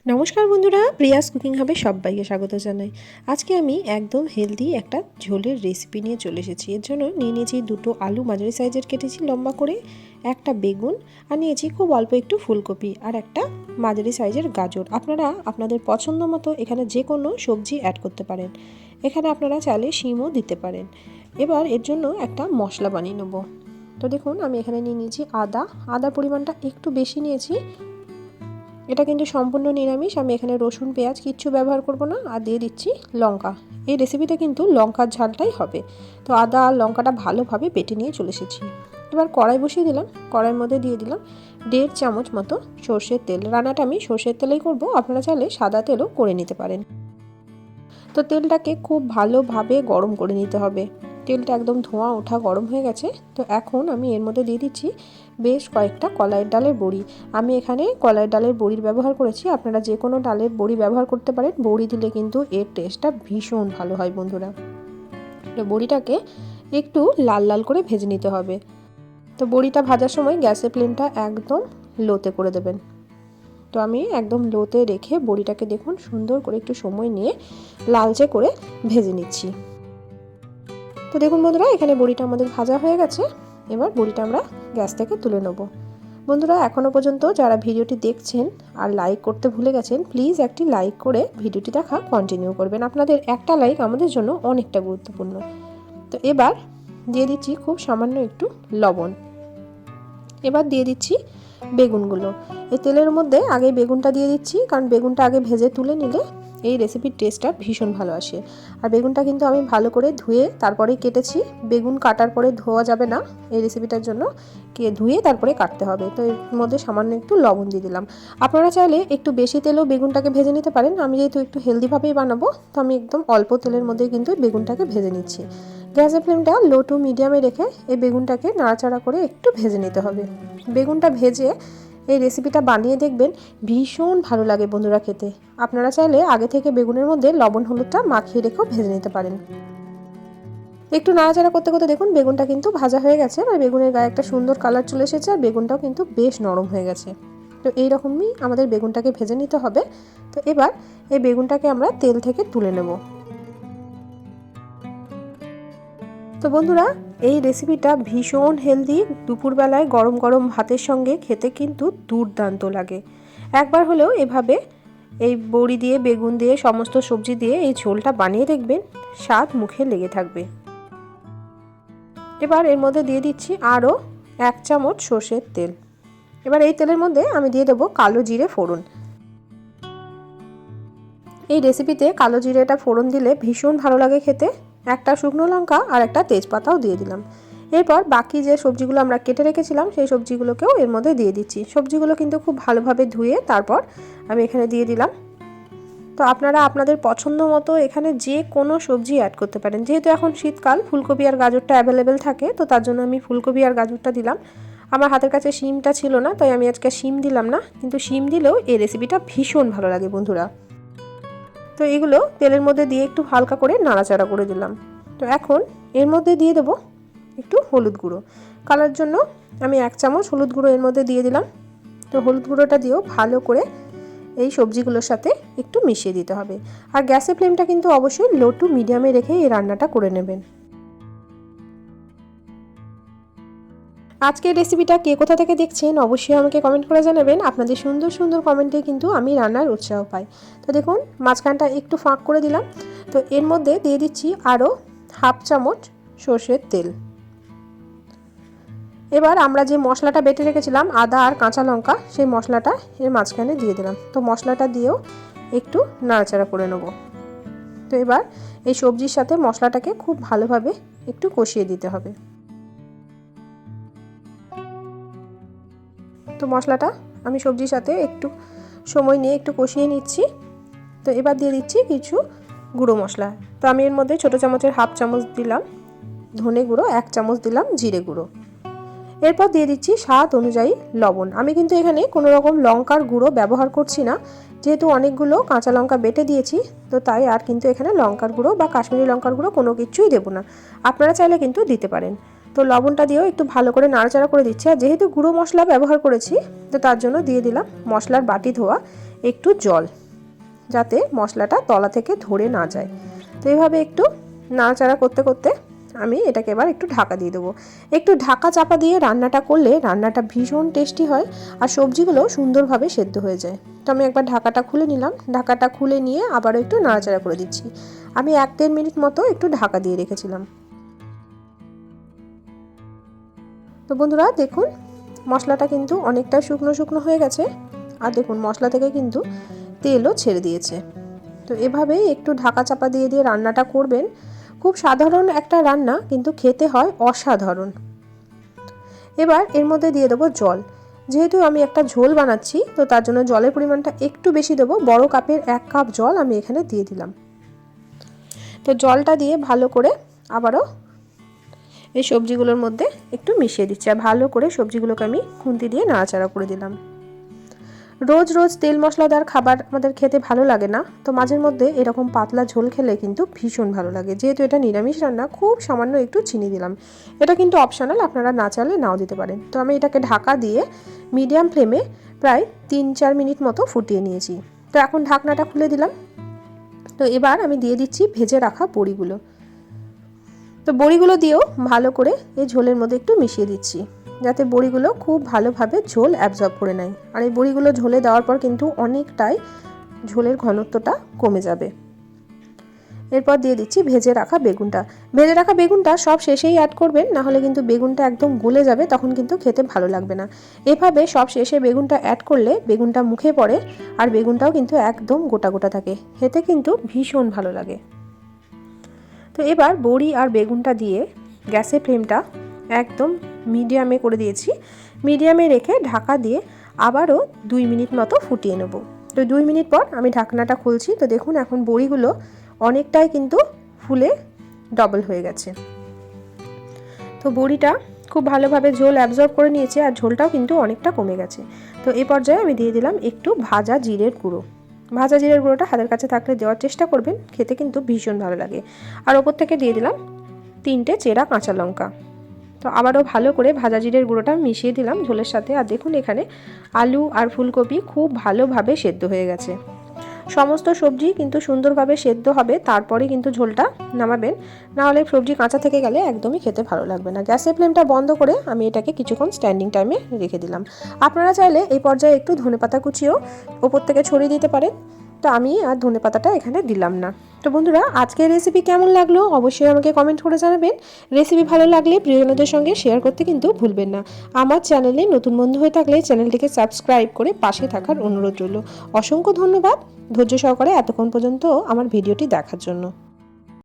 নমস্কার বন্ধুরা, Prius cooking হাবে সবাইকে স্বাগত জানাই। আজকে আমি একদম হেলদি একটা ঝোলের রেসিপি নিয়ে চলে এসেছি। এর জন্য নিয়ে নিয়েছি দুটো আলু মাঝারি সাইজের কেটেছি লম্বা করে, একটা বেগুন, আর নিয়েছি খুব অল্প একটু ফুলকপি আর একটা মাঝারি সাইজের গাজর। আপনারা আপনাদের পছন্দ মতো এখানে যে কোনো সবজি অ্যাড করতে পারেন। এখানে আপনারা চাইলে শিমও দিতে পারেন। এবার এর জন্য একটা মশলা বানিয়ে নেব। তো দেখুন, আমি এখানে নিয়ে নিয়েছি আদার পরিমাণটা একটু বেশি নিয়েছি। এটা কিন্তু সম্পূর্ণ নিরামিষ, আমি এখানে রসুন পেঁয়াজ কিচ্ছু ব্যবহার করব না। আর দিয়ে দিচ্ছি লঙ্কা। এই রেসিপিটা কিন্তু লঙ্কার ঝালটাই হবে। তো আদা আর লঙ্কাটা ভালোভাবে বেটে নিয়ে চলে এসেছি। এবার কড়াই বসিয়ে দিলাম। কড়াইয়ের মধ্যে দিয়ে দিলাম 1.5 চামচ মতো সর্ষের তেল। রান্নাটা আমি সর্ষের তেলেই করব, আপনারা চাইলে সাদা তেলও করে নিতে পারেন। তো তেলটাকে খুব ভালোভাবে গরম করে নিতে হবে। তেলটা একদম ধোঁয়া ওঠা গরম হয়ে গেছে। তো এখন আমি এর মধ্যে দিয়ে দিচ্ছি বেশ কয়েকটা কলাইয়ের ডালের বড়ি। আমি এখানে কলাইয়ের ডালের বড়ির ব্যবহার করেছি, আপনারা যে কোনো ডালের বড়ি ব্যবহার করতে পারেন। বড়ি দিলে কিন্তু এর টেস্টটা ভীষণ ভালো হয় বন্ধুরা। তো বড়িটাকে একটু লাল লাল করে ভেজে নিতে হবে। তো বড়িটা ভাজার সময় গ্যাসের ফ্লেমটা একদম লোতে করে দেবেন। তো আমি একদম লোতে রেখে বড়িটাকে দেখুন সুন্দর করে একটু সময় নিয়ে লালচে করে ভেজে নিচ্ছি। তো দেখুন বন্ধুরা, এখানে বড়িটা আমাদের ভাজা হয়ে গেছে। এবার বড়িটা আমরা গ্যাস থেকে তুলে নেব। বন্ধুরা, এখনও পর্যন্ত যারা ভিডিওটি দেখছেন আর লাইক করতে ভুলে গেছেন, প্লিজ একটি লাইক করে ভিডিওটি দেখা কন্টিনিউ করবেন। আপনাদের একটা লাইক আমাদের জন্য অনেকটা গুরুত্বপূর্ণ। তো এবার দিয়ে দিচ্ছি খুব সামান্য একটু লবণ। এবার দিয়ে দিচ্ছি বেগুনগুলো। এই তেলের মধ্যে আগে বেগুনটা দিয়ে দিচ্ছি, কারণ বেগুনটা আগে ভেজে তুলে নিলে এই রেসিপির টেস্টটা ভীষণ ভালো আসে। আর বেগুনটা কিন্তু আমি ভালো করে ধুয়ে তারপরেই কেটেছি। বেগুন কাটার পরে ধোয়া যাবে না, এই রেসিপিটার জন্য ধুয়ে তারপরে কাটতে হবে। তো এর মধ্যে সামান্য একটু লবণ দিয়ে দিলাম। আপনারা চাইলে একটু বেশি তেলেও বেগুনটাকে ভেজে নিতে পারেন। আমি যেহেতু একটু হেলদিভাবেই বানাবো, তো আমি একদম অল্প তেলের মধ্যে কিন্তু বেগুনটাকে ভেজে নিচ্ছি। গ্যাসের ফ্লেমটা লো টু মিডিয়ামে রেখে এই বেগুনটাকে নাড়াচাড়া করে একটু ভেজে নিতে হবে। বেগুনটা ভেজে এই রেসিপিটা বানিয়ে দেখবেন, ভীষণ ভালো লাগে বন্ধুরা খেতে। আপনারা চাইলে আগে থেকে বেগুনের মধ্যে লবণ হলুদটা মাখিয়ে রেখেও ভেজে নিতে পারেন। একটু নাড়াচাড়া করতে করতে দেখুন বেগুনটা কিন্তু ভাজা হয়ে গেছে। আর বেগুনের গায়ে একটা সুন্দর কালার চলে এসেছে, আর বেগুনটাও কিন্তু বেশ নরম হয়ে গেছে। তো এইরকমই আমাদের বেগুনটাকে ভেজে নিতে হবে। তো এবার এই বেগুনটাকে আমরা তেল থেকে তুলে নেব। তো বন্ধুরা, এই রেসিপিটা ভীষণ হেলদি। দুপুরবেলায় গরম গরম ভাতের সঙ্গে খেতে কিন্তু দুর্দান্ত লাগে। একবার হলেও এভাবে এই বড়ি দিয়ে, বেগুন দিয়ে, সমস্ত সবজি দিয়ে এই ঝোলটা বানিয়ে দেখবেন, স্বাদ মুখে লেগে থাকবে। এবার এর মধ্যে দিয়ে দিচ্ছি আরও 1 চামচ সর্ষের তেল। এবার এই তেলের মধ্যে আমি দিয়ে দেবো কালো জিরে ফোড়ন। এই রেসিপিতে কালো জিরেটা ফোড়ন দিলে ভীষণ ভালো লাগে খেতে। একটা শুকনো লঙ্কা আর একটা তেজপাতাও দিয়ে দিলাম। এরপর বাকি যে সবজিগুলো আমরা কেটে রেখেছিলাম সেই সবজিগুলোকেও এর মধ্যে দিয়ে দিচ্ছি। সবজিগুলো কিন্তু খুব ভালোভাবে ধুয়ে তারপর আমি এখানে দিয়ে দিলাম। তো আপনারা আপনাদের পছন্দ মতো এখানে যে কোনো সবজি অ্যাড করতে পারেন। যেহেতু এখন শীতকাল, ফুলকপি আর গাজরটা অ্যাভেলেবেল থাকে, তো তার জন্য আমি ফুলকপি আর গাজরটা দিলাম। আমার হাতের কাছে শিমটা ছিল না, তাই আমি আজকে শিম দিলাম না, কিন্তু শিম দিলেও এই রেসিপিটা ভীষণ ভালো লাগে বন্ধুরা। তো এগুলো তেলের মধ্যে দিয়ে একটু হালকা করে নাড়াচাড়া করে দিলাম। তো এখন এর মধ্যে দিয়ে দেবো একটু হলুদ গুঁড়ো। কালার জন্য আমি 1 চামচ হলুদ গুঁড়ো এর মধ্যে দিয়ে দিলাম। তো হলুদ গুঁড়োটা দিয়েও ভালো করে এই সবজিগুলোর সাথে একটু মিশিয়ে দিতে হবে। আর গ্যাসের ফ্লেমটা কিন্তু অবশ্যই লো টু মিডিয়ামে রেখে এই রান্নাটা করে নেবেন। আজকের রেসিপিটা কে কোথা থেকে দেখছেন অবশ্যই আমাকে কমেন্ট করে জানাবেন। আপনাদের সুন্দর সুন্দর কমেন্টে কিন্তু আমি রান্নার উৎসাহ পাই। তো দেখুন, মাঝখানটা একটু ফাঁক করে দিলাম। তো এর মধ্যে দিয়ে দিচ্ছি আরও 1/2 চামচ সর্ষের তেল। এবার আমরা যে মশলাটা বেটে রেখেছিলাম আদা আর কাঁচা লঙ্কা, সেই মশলাটা এর মাঝখানে দিয়ে দিলাম। তো মশলাটা দিয়েও একটু নাড়াচাড়া করে নেব। তো এবার এই সবজির সাথে মশলাটাকে খুব ভালোভাবে একটু কষিয়ে দিতে হবে। তো মশলাটা আমি সবজির সাথে একটু সময় নিয়ে একটু কষিয়ে নিচ্ছি। তো এবার দিয়ে দিচ্ছি কিছু গুঁড়ো মশলা। তো আমি এর মধ্যে ছোটো চামচের 1/2 চামচ দিলাম ধনে গুঁড়ো, 1 চামচ দিলাম জিরে গুঁড়ো। এরপর দিয়ে দিচ্ছি স্বাদ অনুযায়ী লবণ। আমি কিন্তু এখানে কোনো রকম লঙ্কার গুঁড়ো ব্যবহার করছি না, যেহেতু অনেকগুলো কাঁচা লঙ্কা বেটে দিয়েছি। তো তাই আর কিন্তু এখানে লঙ্কার গুঁড়ো বা কাশ্মীরি লঙ্কার গুঁড়ো কোনো কিছুই দেবো না। আপনারা চাইলে কিন্তু দিতে পারেন। তো লবণটা দিয়েও একটু ভালো করে নাড়াচাড়া করে দিচ্ছি। আর যেহেতু গুঁড়ো মশলা ব্যবহার করেছি, তো তার জন্য দিয়ে দিলাম মশলার বাটি ধোয়া একটু জল, যাতে মশলাটা তলা থেকে ধরে না যায়। তো এইভাবে একটু নাড়াচাড়া করতে করতে আমি এটাকে এবার একটু ঢাকা দিয়ে দেবো। একটু ঢাকা চাপা দিয়ে রান্নাটা করলে রান্নাটা ভীষণ টেস্টি হয় আর সবজিগুলো সুন্দরভাবে সেদ্ধ হয়ে যায়। তো আমি একবার ঢাকাটা খুলে নিলাম, ঢাকাটা খুলে নিয়ে আবারও একটু নাড়াচাড়া করে দিচ্ছি। আমি 1-1.5 মিনিট মতো একটু ঢাকা দিয়ে রেখেছিলাম। তো বন্ধুরা দেখুন, মশলাটা কিন্তু অনেকটা শুকনো শুকনো হয়ে গেছে আর দেখুন মশলা থেকে কিন্তু তেলও ছেড়ে দিয়েছে। তো এভাবেই একটু ঢাকা চাপা দিয়ে দিয়ে রান্নাটা করবেন। খুব সাধারণ একটা রান্না, কিন্তু খেতে হয় অসাধারণ। এবার এর মধ্যে দিয়ে দেবো জল। যেহেতু আমি একটা ঝোল বানাচ্ছি, তো তার জন্য জলের পরিমাণটা একটু বেশি দেবো। বড় কাপের 1 কাপ জল আমি এখানে দিয়ে দিলাম। তো জলটা দিয়ে ভালো করে আবারও এই সবজিগুলোর মধ্যে একটু মিশিয়ে দিচ্ছি আর ভালো করে সবজিগুলোকে আমি খুন্তি দিয়ে নাড়াচাড়া করে দিলাম। রোজ রোজ তেল মশলাদার খাবার আমাদের খেতে ভালো লাগে না, তো মাঝের মধ্যে এরকম পাতলা ঝোল খেলে কিন্তু ভীষণ ভালো লাগে। যেহেতু এটা নিরামিষ রান্না, খুব সামান্য একটু চিনি দিলাম। এটা কিন্তু অপশনাল, আপনারা না চাইলে নাও দিতে পারেন। তো আমি এটাকে ঢাকা দিয়ে মিডিয়াম ফ্লেমে প্রায় 3-4 মিনিট মতো ফুটিয়ে নিয়েছি। তো এখন ঢাকনাটা খুলে দিলাম। তো এবার আমি দিয়ে দিচ্ছি ভেজে রাখা বড়িগুলো। তো বড়িগুলো দিয়েও ভালো করে এই ঝোলের মধ্যে একটু মিশিয়ে দিচ্ছি, যাতে বড়িগুলো খুব ভালোভাবে ঝোল অ্যাবজর্ব করে নেয়। আর এই বড়িগুলো ঝোলে দেওয়ার পর কিন্তু অনেকটাই ঝোলের ঘনত্বটা কমে যাবে। এরপর দিয়ে দিচ্ছি ভেজে রাখা বেগুনটা। ভেজে রাখা বেগুনটা সব শেষেই অ্যাড করবেন, না হলে কিন্তু বেগুনটা একদম গলে যাবে, তখন কিন্তু খেতে ভালো লাগবে না। এভাবে সব শেষে বেগুনটা অ্যাড করলে বেগুনটা মুখে পড়ে আর বেগুনটাও কিন্তু একদম গোটা গোটা থাকে, খেতে কিন্তু ভীষণ ভালো লাগে। তো এবার বড়ি আর বেগুনটা দিয়ে গ্যাসের ফ্লেমটা একদম মিডিয়ামে করে দিয়েছি। মিডিয়ামে রেখে ঢাকা দিয়ে আবারও 2 মিনিট মতো ফুটিয়ে নেব। তো 2 মিনিট পর আমি ঢাকনাটা খুলছি। তো দেখুন এখন বড়িগুলো অনেকটাই কিন্তু ফুলে ডবল হয়ে গেছে। তো বড়িটা খুব ভালোভাবে ঝোল অ্যাবজর্ব করে নিয়েছে আর ঝোলটাও কিন্তু অনেকটা কমে গেছে। তো এই পর্যায়ে আমি দিয়ে দিলাম একটু ভাজা জিরের গুঁড়ো। ভাজা জিরের গুঁড়োটা হাতের কাছে থাকলে দেওয়ার চেষ্টা করবেন, খেতে কিন্তু ভীষণ ভালো লাগে। আর ওপর থেকে দিয়ে দিলাম 3টে চেরা কাঁচা লঙ্কা। তো আবারও ভালো করে ভাজা জিরের গুঁড়োটা মিশিয়ে দিলাম ঝোলের সাথে। আর দেখুন এখানে আলু আর ফুলকপি খুব ভালোভাবে সেদ্ধ হয়ে গেছে। সমস্ত সবজি কিন্তু সুন্দরভাবে সেদ্ধ হবে, তারপরে কিন্তু ঝোলটা নামাবেন, নাহলে সবজি কাঁচা থেকে গেলে একদমই খেতে ভালো লাগবে না। গ্যাসের ফ্লেমটা বন্ধ করে আমি এটাকে কিছুক্ষণ স্ট্যান্ডিং টাইমে রেখে দিলাম। আপনারা চাইলে এই পর্যায়ে একটু ধনেপাতা কুচিও ওপর থেকে ছড়িয়ে দিতে পারেন। তো আমি আর ধনেপাতাটা এখানে দিলাম না। তো বন্ধুরা, আজকের রেসিপি কেমন লাগলো অবশ্যই আমাকে কমেন্ট করে জানাবেন। রেসিপি ভালো লাগলে প্রিয়জনদের সঙ্গে শেয়ার করতে কিন্তু ভুলবেন না। আমার চ্যানেলে নতুন বন্ধু হয়ে থাকলে চ্যানেলটিকে সাবস্ক্রাইব করে পাশে থাকার অনুরোধ রইল। অসংখ্য ধন্যবাদ ধৈর্য সহকারে এতক্ষণ পর্যন্ত আমার ভিডিওটি দেখার জন্য।